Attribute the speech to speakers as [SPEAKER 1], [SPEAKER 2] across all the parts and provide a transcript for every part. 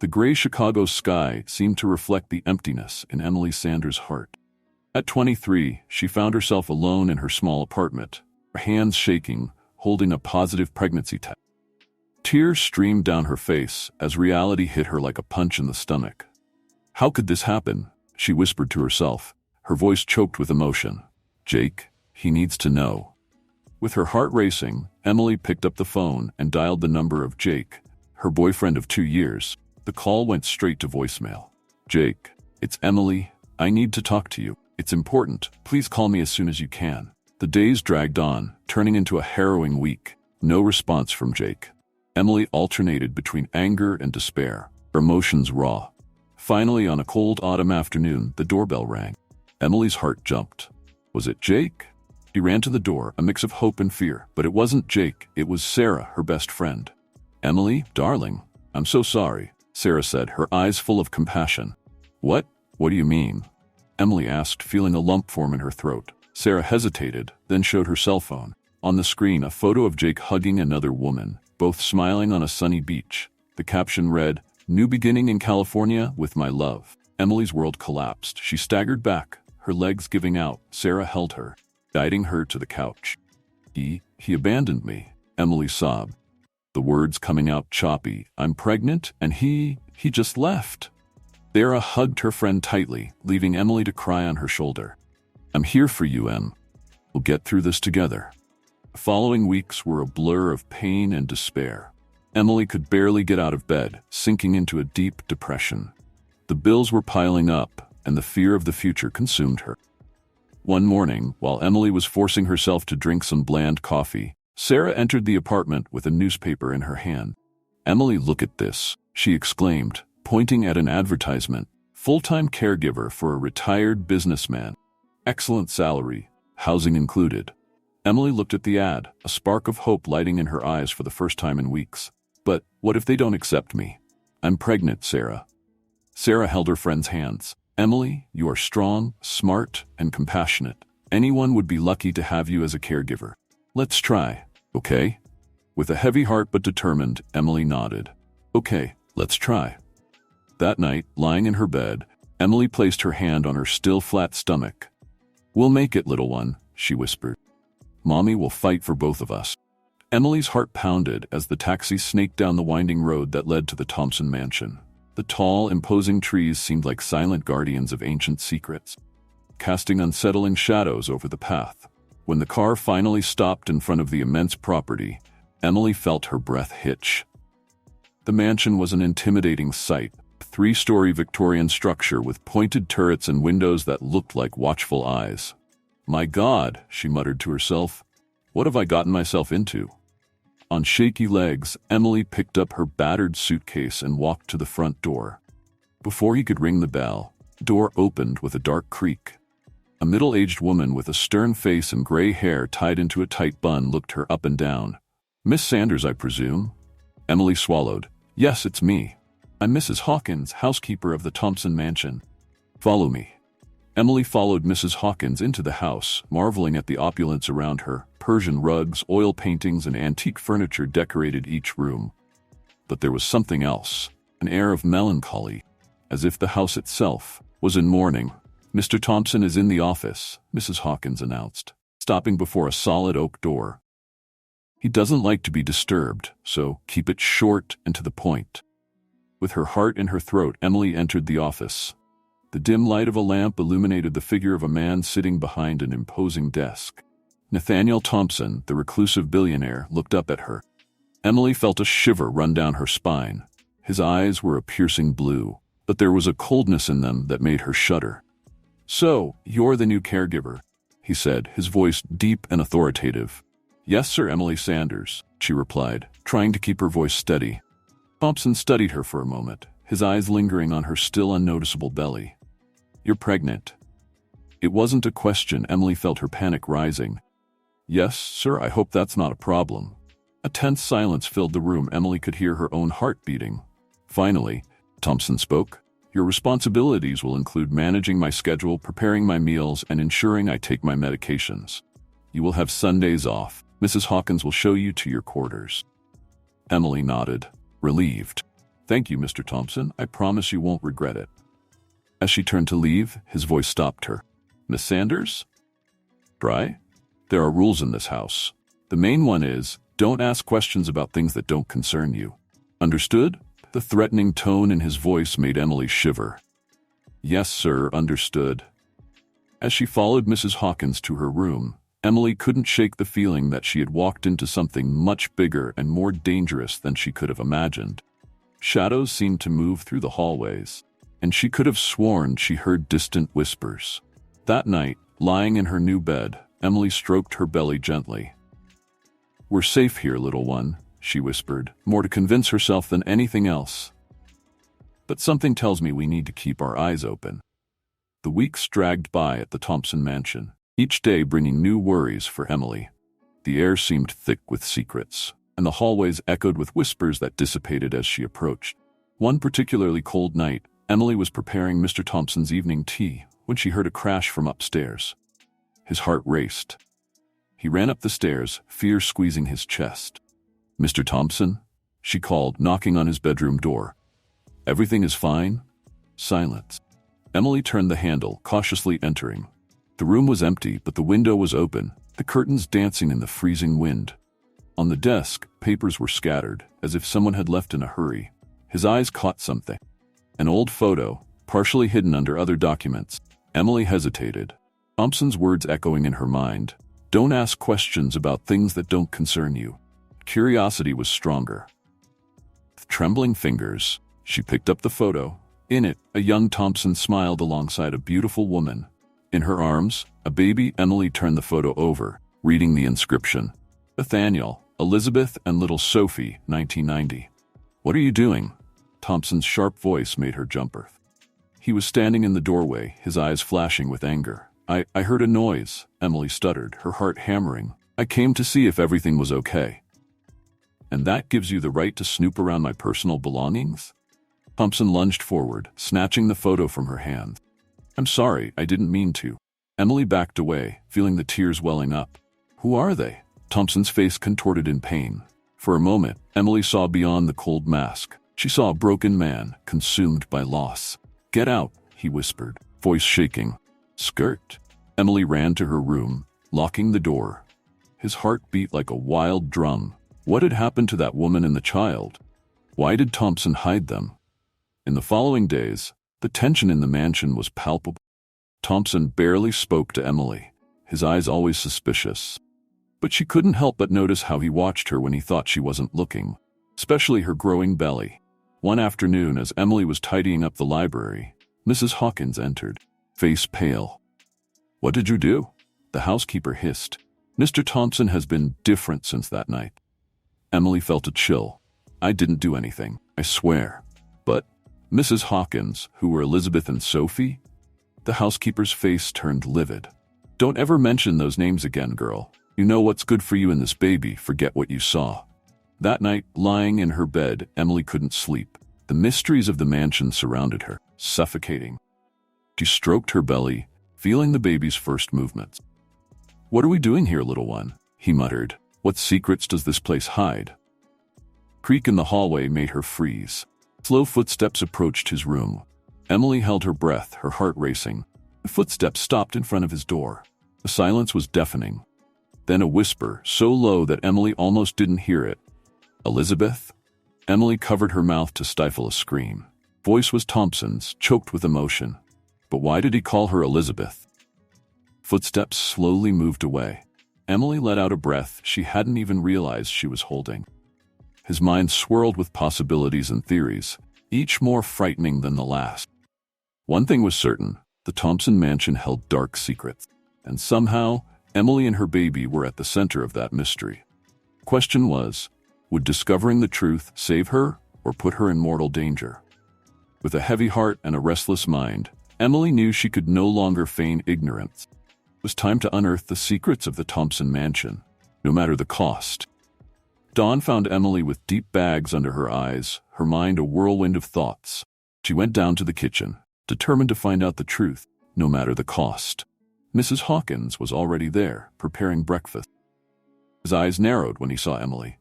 [SPEAKER 1] The gray Chicago sky seemed to reflect the emptiness in Emily Sanders' heart. At 23, she found herself alone in her small apartment, her hands shaking, holding a positive pregnancy test. Tears streamed down her face as reality hit her like a punch in the stomach. How could this happen? She whispered to herself, her voice choked with emotion. Jake, he needs to know. With her heart racing, Emily picked up the phone and dialed the number of Jake, her boyfriend of 2 years. The call went straight to voicemail. Jake, it's Emily. I need to talk to you. It's important. Please call me as soon as you can. The days dragged on, turning into a harrowing week. No response from Jake. Emily alternated between anger and despair, her emotions raw. Finally, on a cold autumn afternoon, the doorbell rang. Emily's heart jumped. Was it Jake? She ran to the door, a mix of hope and fear, but it wasn't Jake, it was Sarah, her best friend. Emily, darling, I'm so sorry, Sarah said, her eyes full of compassion. What? What do you mean? Emily asked, feeling a lump form in her throat. Sarah hesitated, then showed her cell phone. On the screen, a photo of Jake hugging another woman, both smiling on a sunny beach. The caption read, "New beginning in California with my love." Emily's world collapsed. She staggered back, her legs giving out. Sarah held her, guiding her to the couch. He abandoned me, Emily sobbed, the words coming out choppy. I'm pregnant, and he just left. Sarah hugged her friend tightly, leaving Emily to cry on her shoulder. I'm here for you, Em. We'll get through this together. The following weeks were a blur of pain and despair. Emily could barely get out of bed, sinking into a deep depression. The bills were piling up, and the fear of the future consumed her. One morning, while Emily was forcing herself to drink some bland coffee, Sarah entered the apartment with a newspaper in her hand. Emily, look at this, she exclaimed, pointing at an advertisement. Full-time caregiver for a retired businessman. Excellent salary, housing included. Emily looked at the ad, a spark of hope lighting in her eyes for the first time in weeks. But what if they don't accept me? I'm pregnant, Sarah. Sarah held her friend's hands. Emily, you are strong, smart, and compassionate. Anyone would be lucky to have you as a caregiver. Let's try, okay? With a heavy heart but determined, Emily nodded. Okay, let's try. That night, lying in her bed, Emily placed her hand on her still flat stomach. We'll make it, little one, she whispered. Mommy will fight for both of us. Emily's heart pounded as the taxi snaked down the winding road that led to the Thompson mansion. The tall, imposing trees seemed like silent guardians of ancient secrets, casting unsettling shadows over the path. When the car finally stopped in front of the immense property, Emily felt her breath hitch. The mansion was an intimidating sight, a 3-story Victorian structure with pointed turrets and windows that looked like watchful eyes. My God, she muttered to herself, what have I gotten myself into? On shaky legs, Emily picked up her battered suitcase and walked to the front door. Before he could ring the bell, the door opened with a dark creak. A middle-aged woman with a stern face and gray hair tied into a tight bun looked her up and down. Miss Sanders, I presume? Emily swallowed. Yes, it's me. I'm Mrs. Hawkins, housekeeper of the Thompson mansion. Follow me. Emily followed Mrs. Hawkins into the house, marveling at the opulence around her. Persian rugs, oil paintings, and antique furniture decorated each room. But there was something else, an air of melancholy, as if the house itself was in mourning. Mr. Thompson is in the office, Mrs. Hawkins announced, stopping before a solid oak door. He doesn't like to be disturbed, so keep it short and to the point. With her heart in her throat, Emily entered the office. The dim light of a lamp illuminated the figure of a man sitting behind an imposing desk. Nathaniel Thompson, the reclusive billionaire, looked up at her. Emily felt a shiver run down her spine. His eyes were a piercing blue, but there was a coldness in them that made her shudder. So, you're the new caregiver, he said, his voice deep and authoritative. Yes, sir, Emily Sanders, she replied, trying to keep her voice steady. Thompson studied her for a moment, his eyes lingering on her still unnoticeable belly. You're pregnant. It wasn't a question. Emily felt her panic rising. Yes, sir, I hope that's not a problem. A tense silence filled the room. Emily could hear her own heart beating. Finally, Thompson spoke. Your responsibilities will include managing my schedule, preparing my meals, and ensuring I take my medications. You will have Sundays off. Mrs. Hawkins will show you to your quarters. Emily nodded, relieved. "Thank you, Mr. Thompson. I promise you won't regret it." As she turned to leave, his voice stopped her. "Miss Sanders?" "Dry? There are rules in this house. The main one is, don't ask questions about things that don't concern you. Understood?" The threatening tone in his voice made Emily shiver. "Yes, sir, understood." As she followed Mrs. Hawkins to her room, Emily couldn't shake the feeling that she had walked into something much bigger and more dangerous than she could have imagined. Shadows seemed to move through the hallways, and she could have sworn she heard distant whispers. That night, lying in her new bed, Emily stroked her belly gently. "We're safe here, little one," she whispered, more to convince herself than anything else. "But something tells me we need to keep our eyes open." The weeks dragged by at the Thompson mansion, each day bringing new worries for Emily. The air seemed thick with secrets, and the hallways echoed with whispers that dissipated as she approached. One particularly cold night, Emily was preparing Mr. Thompson's evening tea when she heard a crash from upstairs. His heart raced. He ran up the stairs, fear squeezing his chest. "Mr. Thompson?" she called, knocking on his bedroom door. "Everything is fine?" Silence. Emily turned the handle, cautiously entering. The room was empty, but the window was open, the curtains dancing in the freezing wind. On the desk, papers were scattered, as if someone had left in a hurry. His eyes caught something. An old photo, partially hidden under other documents. Emily hesitated, Thompson's words echoing in her mind. "Don't ask questions about things that don't concern you." Curiosity was stronger. With trembling fingers, she picked up the photo. In it, a young Thompson smiled alongside a beautiful woman. In her arms, a baby. Emily turned the photo over, reading the inscription. "Nathaniel, Elizabeth, and little Sophie, 1990. "What are you doing?" Thompson's sharp voice made her jump. He was standing in the doorway, his eyes flashing with anger. I heard a noise," Emily stuttered, her heart hammering. "I came to see if everything was okay." "And that gives you the right to snoop around my personal belongings?" Thompson lunged forward, snatching the photo from her hand. "I'm sorry, I didn't mean to." Emily backed away, feeling the tears welling up. "Who are they?" Thompson's face contorted in pain. For a moment, Emily saw beyond the cold mask. She saw a broken man, consumed by loss. "Get out," he whispered, voice shaking. "Skirt." Emily ran to her room, locking the door. His heart beat like a wild drum. What had happened to that woman and the child? Why did Thompson hide them? In the following days, the tension in the mansion was palpable. Thompson barely spoke to Emily, his eyes always suspicious. But she couldn't help but notice how he watched her when he thought she wasn't looking, especially her growing belly. One afternoon, as Emily was tidying up the library, Mrs. Hawkins entered, face pale. "What did you do?" the housekeeper hissed. "Mr. Thompson has been different since that night." Emily felt a chill. "I didn't do anything, I swear." "But Mrs. Hawkins, who were Elizabeth and Sophie?" The housekeeper's face turned livid. "Don't ever mention those names again, girl. You know what's good for you and this baby. Forget what you saw." That night, lying in her bed, Emily couldn't sleep. The mysteries of the mansion surrounded her, suffocating. She stroked her belly, feeling the baby's first movements. "What are we doing here, little one?" he muttered. "What secrets does this place hide?" Creak in the hallway made her freeze. Slow footsteps approached his room. Emily held her breath, her heart racing. The footsteps stopped in front of his door. The silence was deafening. Then a whisper, so low that Emily almost didn't hear it. "Elizabeth?" Emily covered her mouth to stifle a scream. Voice was Thompson's, choked with emotion. But why did he call her Elizabeth? Footsteps slowly moved away. Emily let out a breath she hadn't even realized she was holding. His mind swirled with possibilities and theories, each more frightening than the last. One thing was certain, the Thompson mansion held dark secrets. And somehow, Emily and her baby were at the center of that mystery. The question was, would discovering the truth save her or put her in mortal danger? With a heavy heart and a restless mind, Emily knew she could no longer feign ignorance. It was time to unearth the secrets of the Thompson mansion, no matter the cost. Dawn found Emily with deep bags under her eyes, her mind a whirlwind of thoughts. She went down to the kitchen, determined to find out the truth, no matter the cost. Mrs. Hawkins was already there, preparing breakfast. His eyes narrowed when he saw Emily.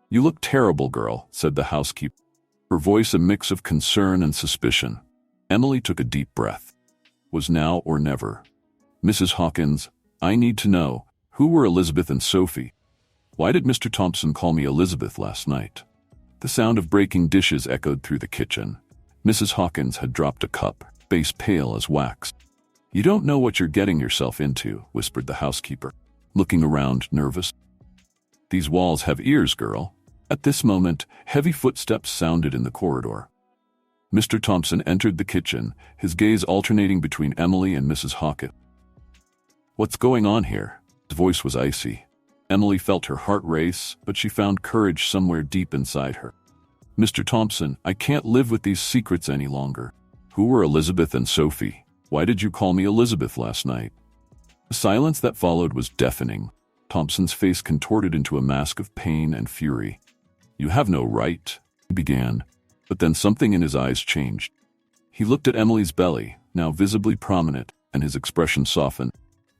[SPEAKER 1] "You look terrible, girl," said the housekeeper. her voice a mix of concern and suspicion. Emily took a deep breath. Was now or never. Mrs. Hawkins, I need to know, who were Elizabeth and Sophie? Why did Mr. Thompson call me Elizabeth last night? The sound of breaking dishes echoed through the kitchen. Mrs. Hawkins had dropped a cup, face pale as wax. You don't know what you're getting yourself into, whispered the housekeeper, looking around, nervous. These walls have ears, girl. At this moment, heavy footsteps sounded in the corridor. Mr. Thompson entered the kitchen, his gaze alternating between Emily and Mrs. Hawkins. What's going on here? His voice was icy. Emily felt her heart race, but she found courage somewhere deep inside her. Mr. Thompson, I can't live with these secrets any longer. Who were Elizabeth and Sophie? Why did you call me Elizabeth last night? The silence that followed was deafening. Thompson's face contorted into a mask of pain and fury. You have no right, he began, but then something in his eyes changed. He looked at Emily's belly, now visibly prominent, and his expression softened.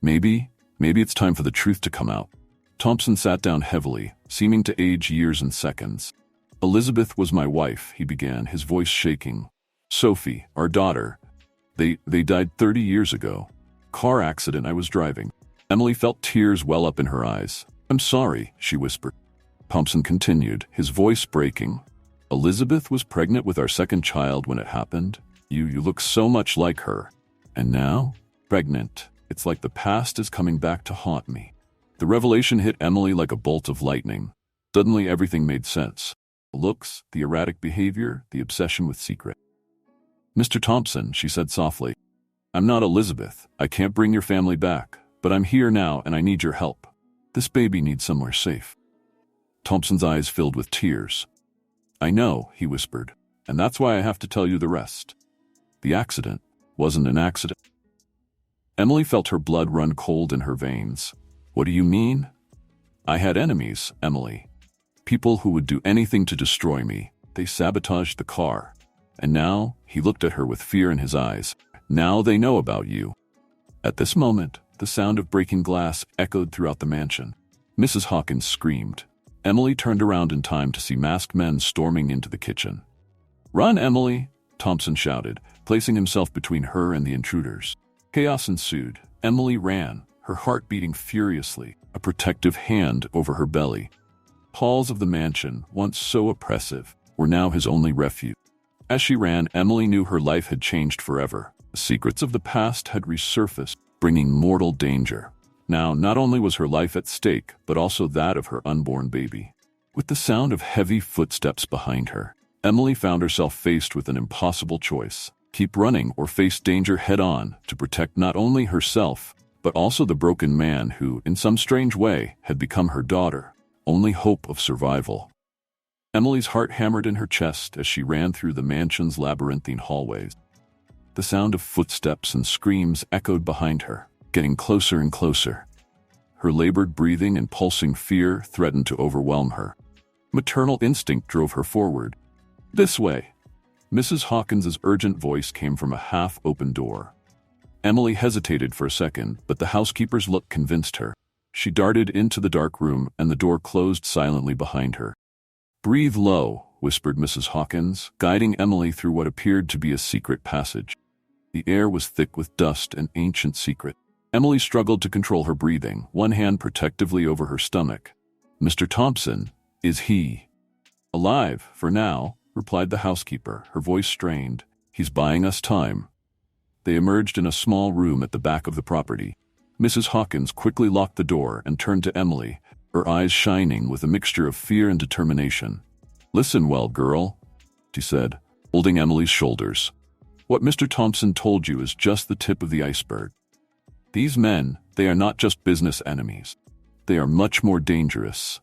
[SPEAKER 1] Maybe it's time for the truth to come out. Thompson sat down heavily, seeming to age years and seconds. Elizabeth was my wife, he began, his voice shaking. Sophie, our daughter, they died 30 years ago. Car accident I was driving. Emily felt tears well up in her eyes. I'm sorry, she whispered. Thompson continued, his voice breaking. Elizabeth was pregnant with our second child when it happened. You look so much like her. And now? Pregnant. It's like the past is coming back to haunt me. The revelation hit Emily like a bolt of lightning. Suddenly everything made sense. The looks, the erratic behavior, the obsession with secret. Mr. Thompson, she said softly, I'm not Elizabeth. I can't bring your family back, but I'm here now and I need your help. This baby needs somewhere safe. Thompson's eyes filled with tears. I know, he whispered, and that's why I have to tell you the rest. The accident wasn't an accident. Emily felt her blood run cold in her veins. What do you mean? I had enemies, Emily. People who would do anything to destroy me. They sabotaged the car. And now, he looked at her with fear in his eyes. Now they know about you. At this moment, the sound of breaking glass echoed throughout the mansion. Mrs. Hawkins screamed. Emily turned around in time to see masked men storming into the kitchen. Run, Emily, Thompson shouted, placing himself between her and the intruders. Chaos ensued. Emily ran, her heart beating furiously, a protective hand over her belly. Halls of the mansion, once so oppressive, were now his only refuge. As she ran, Emily knew her life had changed forever. The secrets of the past had resurfaced, bringing mortal danger. Now, not only was her life at stake, but also that of her unborn baby. With the sound of heavy footsteps behind her, Emily found herself faced with an impossible choice. Keep running or face danger head-on to protect not only herself, but also the broken man who, in some strange way, had become her daughter. Only hope of survival. Emily's heart hammered in her chest as she ran through the mansion's labyrinthine hallways. The sound of footsteps and screams echoed behind her, getting closer and closer. Her labored breathing and pulsing fear threatened to overwhelm her. Maternal instinct drove her forward. This way. Mrs. Hawkins's urgent voice came from a half-open door. Emily hesitated for a second, but the housekeeper's look convinced her. She darted into the dark room, and the door closed silently behind her. Breathe low, whispered Mrs. Hawkins, guiding Emily through what appeared to be a secret passage. The air was thick with dust and ancient secret. Emily struggled to control her breathing, one hand protectively over her stomach. Mr. Thompson, is he alive, for now, replied the housekeeper, her voice strained. He's buying us time. They emerged in a small room at the back of the property. Mrs. Hawkins quickly locked the door and turned to Emily, her eyes shining with a mixture of fear and determination. Listen well, girl, she said, holding Emily's shoulders. What Mr. Thompson told you is just the tip of the iceberg. These men, they are not just business enemies. They are much more dangerous.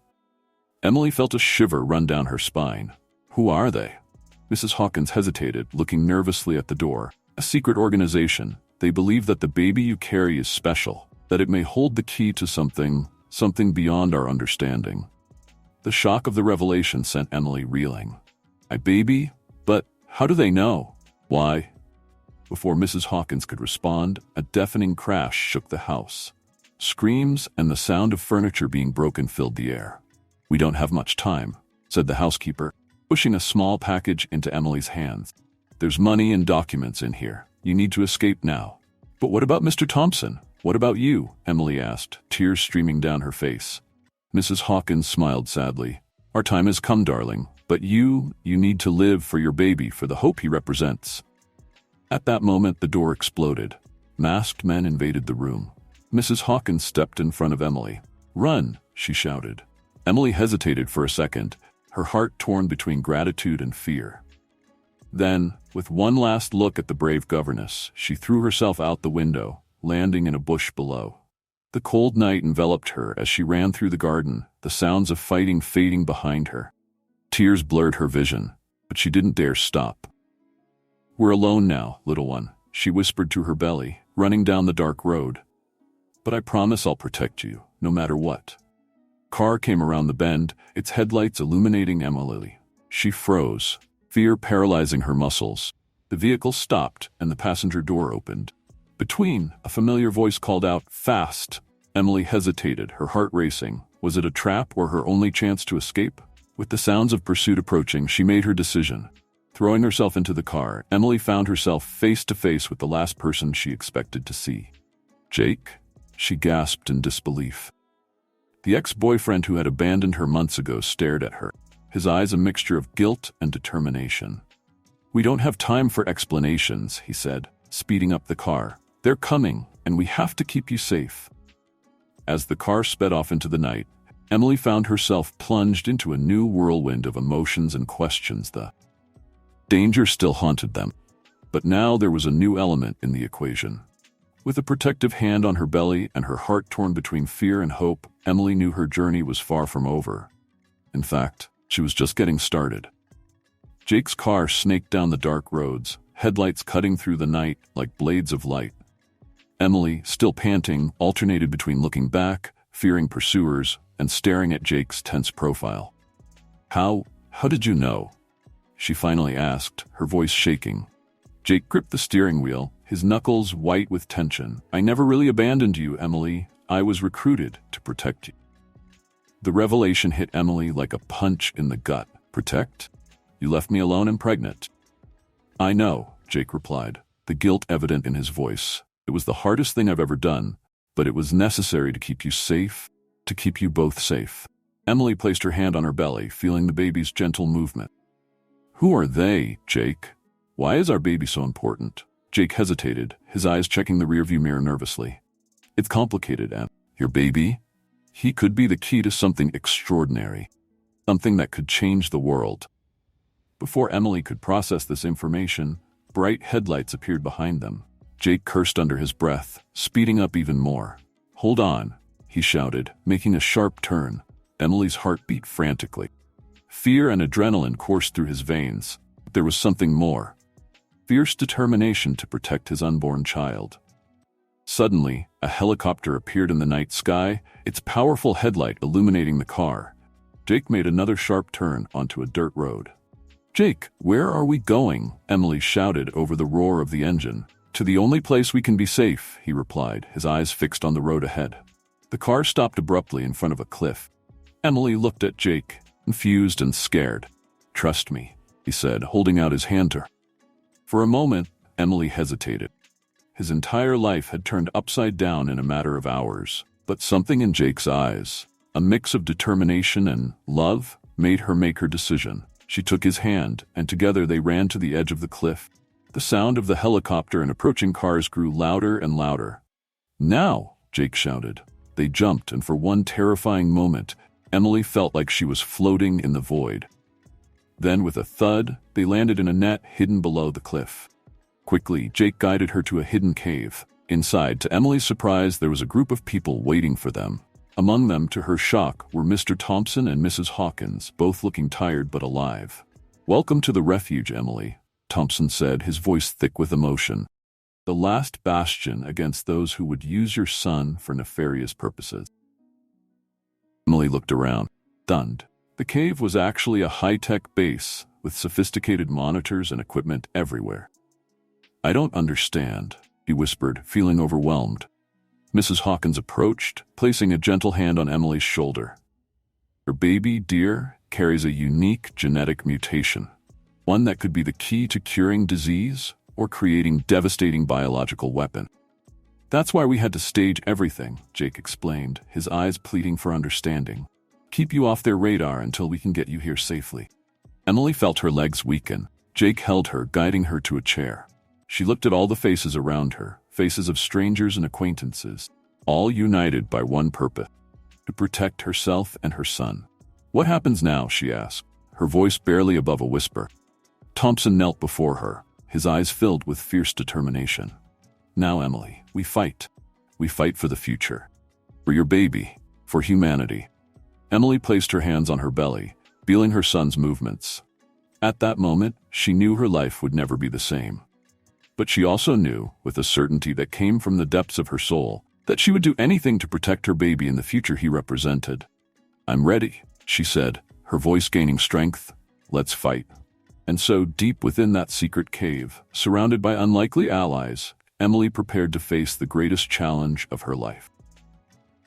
[SPEAKER 1] Emily felt a shiver run down her spine. Who are they? Mrs. Hawkins hesitated, looking nervously at the door. A secret organization. They believe that the baby you carry is special, that it may hold the key to something beyond our understanding. The shock of the revelation sent Emily reeling. My baby? But how do they know? Why? Before Mrs. Hawkins could respond, a deafening crash shook the house. Screams and the sound of furniture being broken filled the air. We don't have much time, said the housekeeper. pushing a small package into Emily's hands. "There's money and documents in here. You need to escape now." "But what about Mr. Thompson? What about you?" Emily asked, tears streaming down her face. Mrs. Hawkins smiled sadly. "Our time has come, darling, but you need to live for your baby, for the hope he represents." At that moment, the door exploded. Masked men invaded the room. Mrs. Hawkins stepped in front of Emily. "Run!" she shouted. Emily hesitated for a second, her heart torn between gratitude and fear. Then, with one last look at the brave governess, she threw herself out the window, landing in a bush below. The cold night enveloped her as she ran through the garden, the sounds of fighting fading behind her. Tears blurred her vision, but she didn't dare stop. "We're alone now, little one," she whispered to her belly, running down the dark road. "But I promise I'll protect you, no matter what." Car came around the bend, its headlights illuminating Emily. She froze, fear paralyzing her muscles. The vehicle stopped, and the passenger door opened. Between, a familiar voice called out, "Fast!" Emily hesitated, her heart racing. Was it a trap or her only chance to escape? With the sounds of pursuit approaching, she made her decision. Throwing herself into the car, Emily found herself face to face with the last person she expected to see. "Jake?" she gasped in disbelief. The ex-boyfriend who had abandoned her months ago stared at her, his eyes a mixture of guilt and determination. "We don't have time for explanations," he said, speeding up the car. "They're coming, and we have to keep you safe." As the car sped off into the night, Emily found herself plunged into a new whirlwind of emotions and questions. The danger still haunted them, but now there was a new element in the equation. With a protective hand on her belly and her heart torn between fear and hope, Emily knew her journey was far from over. In fact, she was just getting started. Jake's car snaked down the dark roads, headlights cutting through the night like blades of light. Emily, still panting, alternated between looking back, fearing pursuers, and staring at Jake's tense profile. How did you know?" she finally asked, her voice shaking. Jake gripped the steering wheel, his knuckles white with tension. "I never really abandoned you, Emily. I was recruited to protect you." The revelation hit Emily like a punch in the gut. "Protect? You left me alone and pregnant." "I know," Jake replied, the guilt evident in his voice. "It was the hardest thing I've ever done, but it was necessary to keep you safe, to keep you both safe." Emily placed her hand on her belly, feeling the baby's gentle movement. "Who are they, Jake? Why is our baby so important?" Jake hesitated, his eyes checking the rearview mirror nervously. "It's complicated, Em. Your baby? He could be the key to something extraordinary, something that could change the world." Before Emily could process this information, bright headlights appeared behind them. Jake cursed under his breath, speeding up even more. "Hold on," he shouted, making a sharp turn. Emily's heart beat frantically. Fear and adrenaline coursed through his veins, but there was something more. Fierce determination to protect his unborn child. Suddenly, a helicopter appeared in the night sky, its powerful headlight illuminating the car. Jake made another sharp turn onto a dirt road. "Jake, where are we going?" Emily shouted over the roar of the engine. "To the only place we can be safe," he replied, his eyes fixed on the road ahead. The car stopped abruptly in front of a cliff. Emily looked at Jake, confused and scared. "Trust me," he said, holding out his hand to her. For a moment, Emily hesitated. His entire life had turned upside down in a matter of hours, but something in Jake's eyes, a mix of determination and love, made her make her decision. She took his hand, and together they ran to the edge of the cliff. The sound of the helicopter and approaching cars grew louder and louder. "Now!" Jake shouted. They jumped, and for one terrifying moment, Emily felt like she was floating in the void. Then, with a thud, they landed in a net hidden below the cliff. Quickly, Jake guided her to a hidden cave. Inside, to Emily's surprise, there was a group of people waiting for them. Among them, to her shock, were Mr. Thompson and Mrs. Hawkins, both looking tired but alive. "Welcome to the refuge, Emily," Thompson said, his voice thick with emotion. "The last bastion against those who would use your son for nefarious purposes." Emily looked around, stunned. The cave was actually a high-tech base with sophisticated monitors and equipment everywhere. "I don't understand," he whispered, feeling overwhelmed. Mrs. Hawkins approached, placing a gentle hand on Emily's shoulder. "Your baby, dear, carries a unique genetic mutation, one that could be the key to curing disease or creating devastating biological weapon. That's why we had to stage everything, Jake explained, his eyes pleading for understanding. Keep you off their radar until we can get you here safely. Emily felt her legs weaken. Jake held her, guiding her to a chair. She looked at all the faces around her, faces of strangers and acquaintances, all united by one purpose: to protect herself and her son. What happens now? She asked, her voice barely above a whisper. Thompson knelt before her, his eyes filled with fierce determination. Now, Emily, we fight. We fight for the future. For your baby. For humanity. Emily placed her hands on her belly, feeling her son's movements. At that moment, she knew her life would never be the same. But she also knew, with a certainty that came from the depths of her soul, that she would do anything to protect her baby in the future he represented. I'm ready, she said, her voice gaining strength. Let's fight. And so, deep within that secret cave, surrounded by unlikely allies, Emily prepared to face the greatest challenge of her life.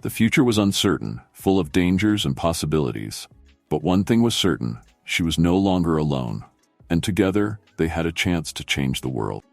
[SPEAKER 1] The future was uncertain, full of dangers and possibilities. But one thing was certain: she was no longer alone. And together, they had a chance to change the world.